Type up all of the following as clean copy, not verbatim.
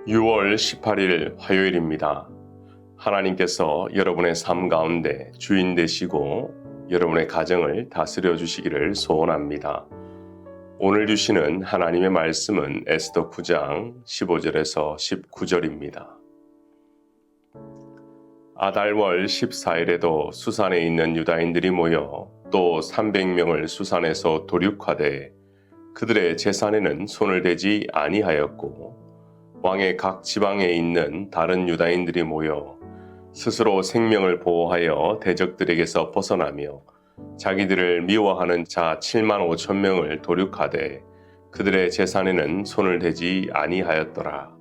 6월 18일 화요일입니다. 하나님께서 여러분의 삶 가운데 주인 되시고 여러분의 가정을 다스려 주시기를 소원합니다. 오늘 주시는 하나님의 말씀은 에스더 9장 15절에서 19절입니다. 아달월 14일에도 수산에 있는 유다인들이 모여 또 300명을 수산에서 도륙하되 그들의 재산에는 손을 대지 아니하였고 왕의 각 지방에 있는 다른 유다인들이 모여 스스로 생명을 보호하여 대적들에게서 벗어나며 자기들을 미워하는 자 7만 5천 명을 도륙하되 그들의 재산에는 손을 대지 아니하였더라.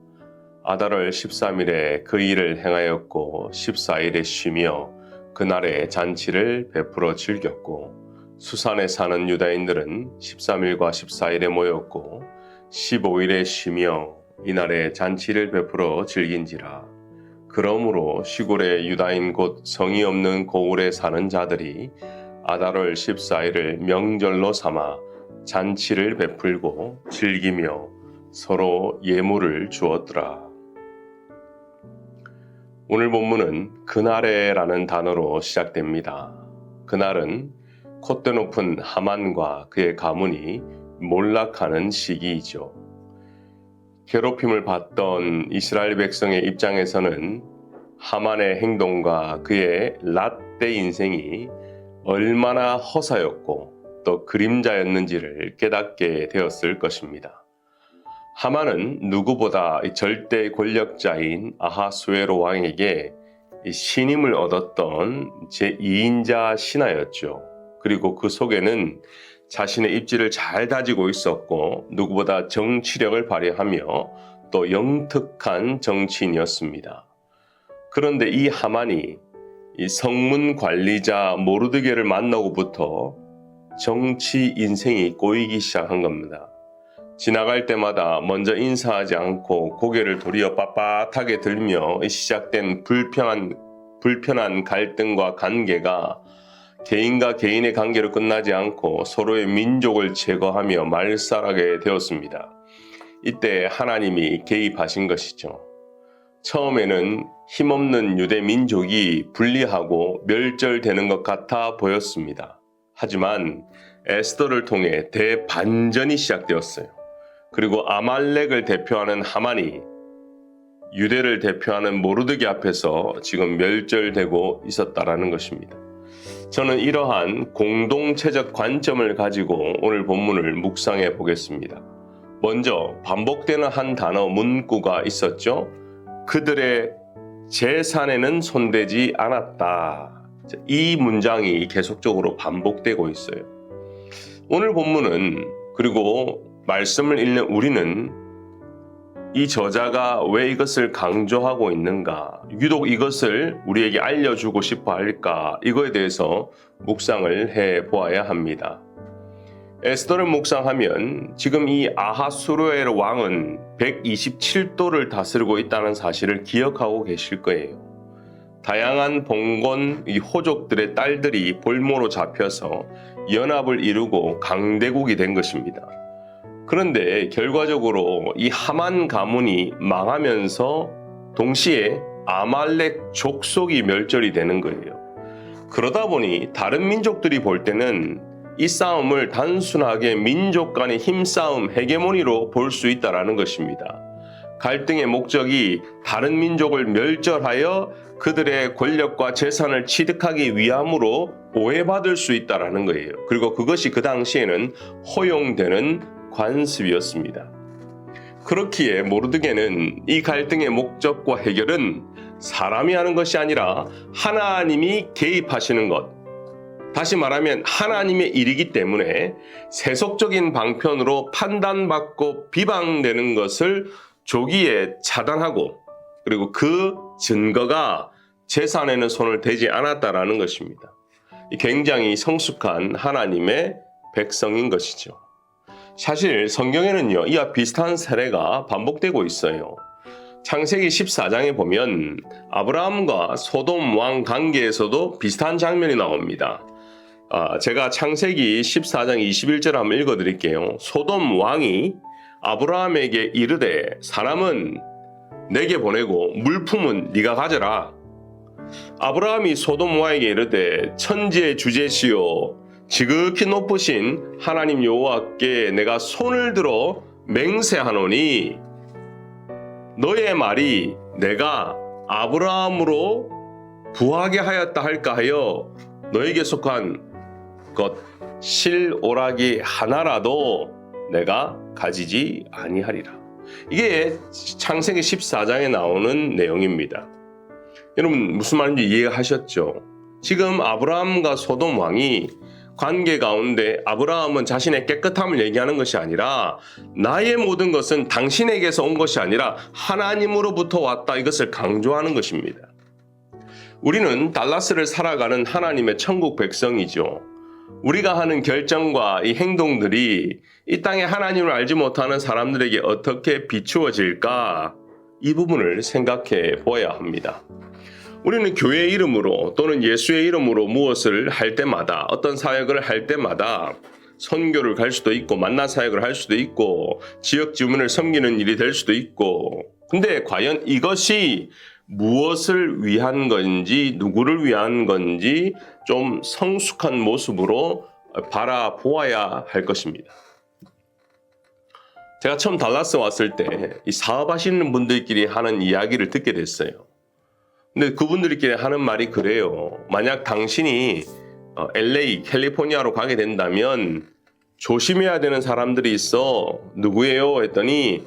아달월 13일에 그 일을 행하였고 14일에 쉬며 그날에 잔치를 베풀어 즐겼고 수산에 사는 유다인들은 13일과 14일에 모였고 15일에 쉬며 이날에 잔치를 베풀어 즐긴지라. 그러므로 시골의 유다인 곧 성이 없는 고을에 사는 자들이 아달월 14일을 명절로 삼아 잔치를 베풀고 즐기며 서로 예물을 주었더라. 오늘 본문은 그날에라는 단어로 시작됩니다. 그날은 콧대 높은 하만과 그의 가문이 몰락하는 시기이죠. 괴롭힘을 받던 이스라엘 백성의 입장에서는 하만의 행동과 그의 라떼 인생이 얼마나 허사였고 또 그림자였는지를 깨닫게 되었을 것입니다. 하만은 누구보다 절대 권력자인 아하수에로 왕에게 신임을 얻었던 제2인자 신하였죠. 그리고 그 속에는 자신의 입지를 잘 다지고 있었고 누구보다 정치력을 발휘하며 또 영특한 정치인이었습니다. 그런데 이 하만이 이 성문 관리자 모르드게를 만나고부터 정치 인생이 꼬이기 시작한 겁니다. 지나갈 때마다 먼저 인사하지 않고 고개를 도리어 빳빳하게 들며 시작된 불편한 갈등과 관계가 개인과 개인의 관계로 끝나지 않고 서로의 민족을 제거하며 말살하게 되었습니다. 이때 하나님이 개입하신 것이죠. 처음에는 힘없는 유대 민족이 분리하고 멸절되는 것 같아 보였습니다. 하지만 에스더를 통해 대반전이 시작되었어요. 그리고 아말렉을 대표하는 하만이 유대를 대표하는 모르드게 앞에서 지금 멸절되고 있었다라는 것입니다. 저는 이러한 공동체적 관점을 가지고 오늘 본문을 묵상해 보겠습니다. 먼저 반복되는 한 단어 문구가 있었죠. 그들의 재산에는 손대지 않았다. 이 문장이 계속적으로 반복되고 있어요. 오늘 본문은 그리고 말씀을 읽는 우리는 이 저자가 왜 이것을 강조하고 있는가, 유독 이것을 우리에게 알려주고 싶어 할까, 이거에 대해서 묵상을 해보아야 합니다. 에스더를 묵상하면 지금 이 아하수르엘 왕은 127도를 다스리고 있다는 사실을 기억하고 계실 거예요. 다양한 봉건 호족들의 딸들이 볼모로 잡혀서 연합을 이루고 강대국이 된 것입니다. 그런데 결과적으로 이 하만 가문이 망하면서 동시에 아말렉 족속이 멸절이 되는 거예요. 그러다 보니 다른 민족들이 볼 때는 이 싸움을 단순하게 민족 간의 힘싸움, 헤게모니로 볼 수 있다는 것입니다. 갈등의 목적이 다른 민족을 멸절하여 그들의 권력과 재산을 취득하기 위함으로 오해받을 수 있다는 거예요. 그리고 그것이 그 당시에는 허용되는 관습이었습니다. 그렇기에 모르드게는 이 갈등의 목적과 해결은 사람이 하는 것이 아니라 하나님이 개입하시는 것, 다시 말하면 하나님의 일이기 때문에 세속적인 방편으로 판단받고 비방되는 것을 조기에 차단하고, 그리고 그 증거가 재산에는 손을 대지 않았다라는 것입니다. 굉장히 성숙한 하나님의 백성인 것이죠. 사실 성경에는요, 이와 비슷한 사례가 반복되고 있어요. 창세기 14장에 보면 아브라함과 소돔 왕 관계에서도 비슷한 장면이 나옵니다. 제가 창세기 14장 21절 한번 읽어드릴게요. 소돔 왕이 아브라함에게 이르되 사람은 내게 보내고 물품은 네가 가져라. 아브라함이 소돔와에게 이르되 천지의 주제시요 지극히 높으신 하나님 여호와께 내가 손을 들어 맹세하노니 너의 말이 내가 아브라함으로 부하게 하였다 할까 하여 너에게 속한 것 실오라기 하나라도 내가 가지지 아니하리라. 이게 창세기 14장에 나오는 내용입니다. 여러분 무슨 말인지 이해하셨죠? 지금 아브라함과 소돔 왕이 관계 가운데 아브라함은 자신의 깨끗함을 얘기하는 것이 아니라 나의 모든 것은 당신에게서 온 것이 아니라 하나님으로부터 왔다, 이것을 강조하는 것입니다. 우리는 달라스를 살아가는 하나님의 천국 백성이죠. 우리가 하는 결정과 이 행동들이 이 땅에 하나님을 알지 못하는 사람들에게 어떻게 비추어질까, 이 부분을 생각해 보아야 합니다. 우리는 교회의 이름으로 또는 예수의 이름으로 무엇을 할 때마다, 어떤 사역을 할 때마다 선교를 갈 수도 있고 만나 사역을 할 수도 있고 지역 주민을 섬기는 일이 될 수도 있고, 근데 과연 이것이 무엇을 위한 건지 누구를 위한 건지 좀 성숙한 모습으로 바라보아야 할 것입니다. 제가 처음 달라스 왔을 때 이 사업하시는 분들끼리 하는 이야기를 듣게 됐어요. 근데 그분들끼리 하는 말이 그래요. 만약 당신이 LA, 캘리포니아로 가게 된다면 조심해야 되는 사람들이 있어. 누구예요? 했더니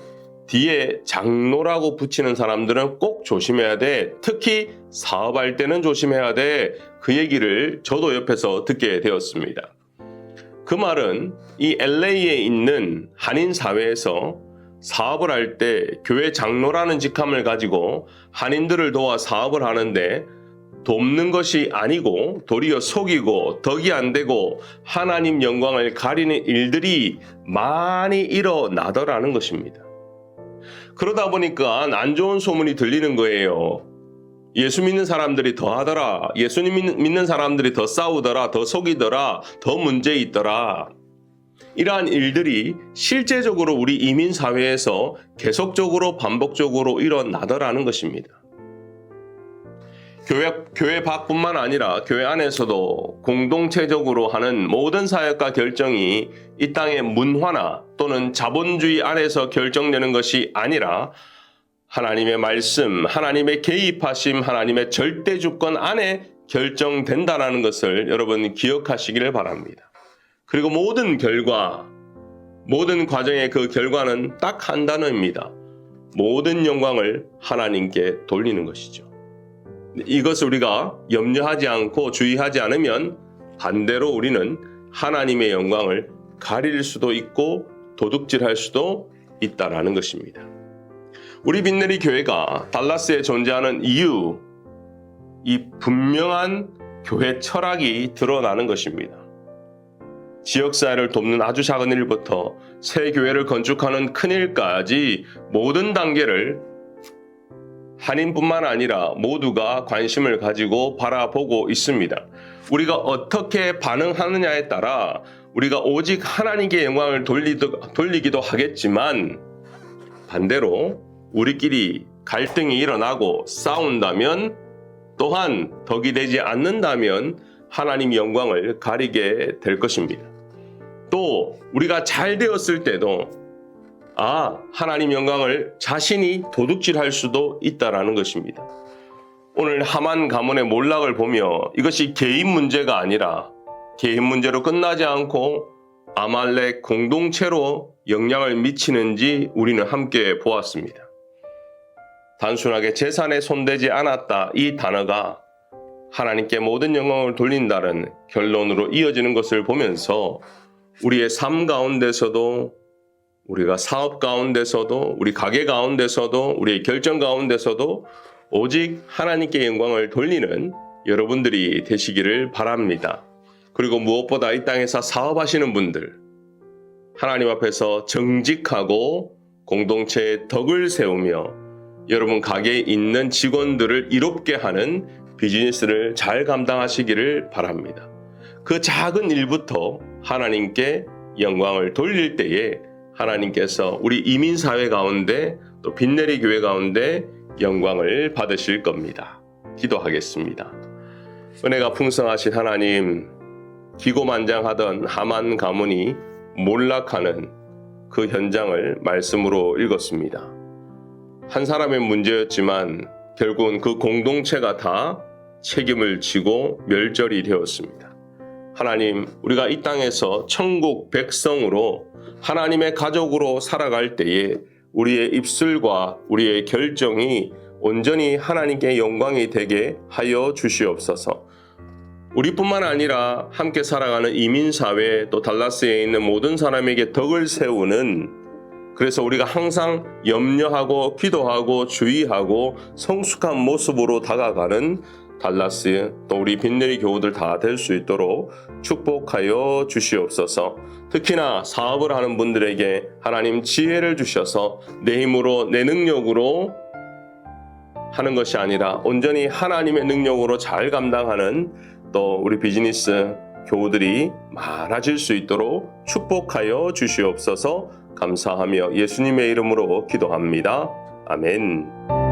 뒤에 장로라고 붙이는 사람들은 꼭 조심해야 돼. 특히 사업할 때는 조심해야 돼. 그 얘기를 저도 옆에서 듣게 되었습니다. 그 말은 이 LA에 있는 한인 사회에서 사업을 할 때 교회 장로라는 직함을 가지고 한인들을 도와 사업을 하는데 돕는 것이 아니고 도리어 속이고 덕이 안 되고 하나님 영광을 가리는 일들이 많이 일어나더라는 것입니다. 그러다 보니까 안 좋은 소문이 들리는 거예요. 예수 믿는 사람들이 더 하더라. 예수님 믿는 사람들이 더 싸우더라. 더 속이더라. 더 문제 있더라. 이러한 일들이 실제적으로 우리 이민사회에서 계속적으로 반복적으로 일어나더라는 것입니다. 교회 밖뿐만 아니라 교회 안에서도 공동체적으로 하는 모든 사역과 결정이 이 땅의 문화나 또는 자본주의 안에서 결정되는 것이 아니라 하나님의 말씀, 하나님의 개입하심, 하나님의 절대 주권 안에 결정된다는 것을 여러분 기억하시기를 바랍니다. 그리고 모든 결과, 모든 과정의 그 결과는 딱 한 단어입니다. 모든 영광을 하나님께 돌리는 것이죠. 이것을 우리가 염려하지 않고 주의하지 않으면 반대로 우리는 하나님의 영광을 가릴 수도 있고 도둑질할 수도 있다라는 것입니다. 우리 빈내리 교회가 달라스에 존재하는 이유, 이 분명한 교회 철학이 드러나는 것입니다. 지역사회를 돕는 아주 작은 일부터 새 교회를 건축하는 큰 일까지 모든 단계를 한인뿐만 아니라 모두가 관심을 가지고 바라보고 있습니다. 우리가 어떻게 반응하느냐에 따라 우리가 오직 하나님께 영광을 돌리기도 하겠지만 반대로 우리끼리 갈등이 일어나고 싸운다면 또한 덕이 되지 않는다면 하나님 영광을 가리게 될 것입니다. 또 우리가 잘 되었을 때도 하나님 영광을 자신이 도둑질할 수도 있다라는 것입니다. 오늘 하만 가문의 몰락을 보며 이것이 개인 문제가 아니라 개인 문제로 끝나지 않고 아말렉 공동체로 영향을 미치는지 우리는 함께 보았습니다. 단순하게 재산에 손대지 않았다, 이 단어가 하나님께 모든 영광을 돌린다는 결론으로 이어지는 것을 보면서 우리의 삶 가운데서도, 우리가 사업 가운데서도, 우리 가게 가운데서도, 우리의 결정 가운데서도 오직 하나님께 영광을 돌리는 여러분들이 되시기를 바랍니다. 그리고 무엇보다 이 땅에서 사업하시는 분들, 하나님 앞에서 정직하고 공동체의 덕을 세우며 여러분 가게에 있는 직원들을 이롭게 하는 비즈니스를 잘 감당하시기를 바랍니다. 그 작은 일부터 하나님께 영광을 돌릴 때에 하나님께서 우리 이민사회 가운데 또 빛내리 교회 가운데 영광을 받으실 겁니다. 기도하겠습니다. 은혜가 풍성하신 하나님, 기고만장하던 하만 가문이 몰락하는 그 현장을 말씀으로 읽었습니다. 한 사람의 문제였지만 결국은 그 공동체가 다 책임을 지고 멸절이 되었습니다. 하나님, 우리가 이 땅에서 천국 백성으로 하나님의 가족으로 살아갈 때에 우리의 입술과 우리의 결정이 온전히 하나님께 영광이 되게 하여 주시옵소서. 우리뿐만 아니라 함께 살아가는 이민사회 또 달라스에 있는 모든 사람에게 덕을 세우는, 그래서 우리가 항상 염려하고 기도하고 주의하고 성숙한 모습으로 다가가는 달라스 또 우리 빛내리 교우들 다 될 수 있도록 축복하여 주시옵소서. 특히나 사업을 하는 분들에게 하나님 지혜를 주셔서 내 힘으로 내 능력으로 하는 것이 아니라 온전히 하나님의 능력으로 잘 감당하는 또 우리 비즈니스 교우들이 많아질 수 있도록 축복하여 주시옵소서. 감사하며 예수님의 이름으로 기도합니다. 아멘.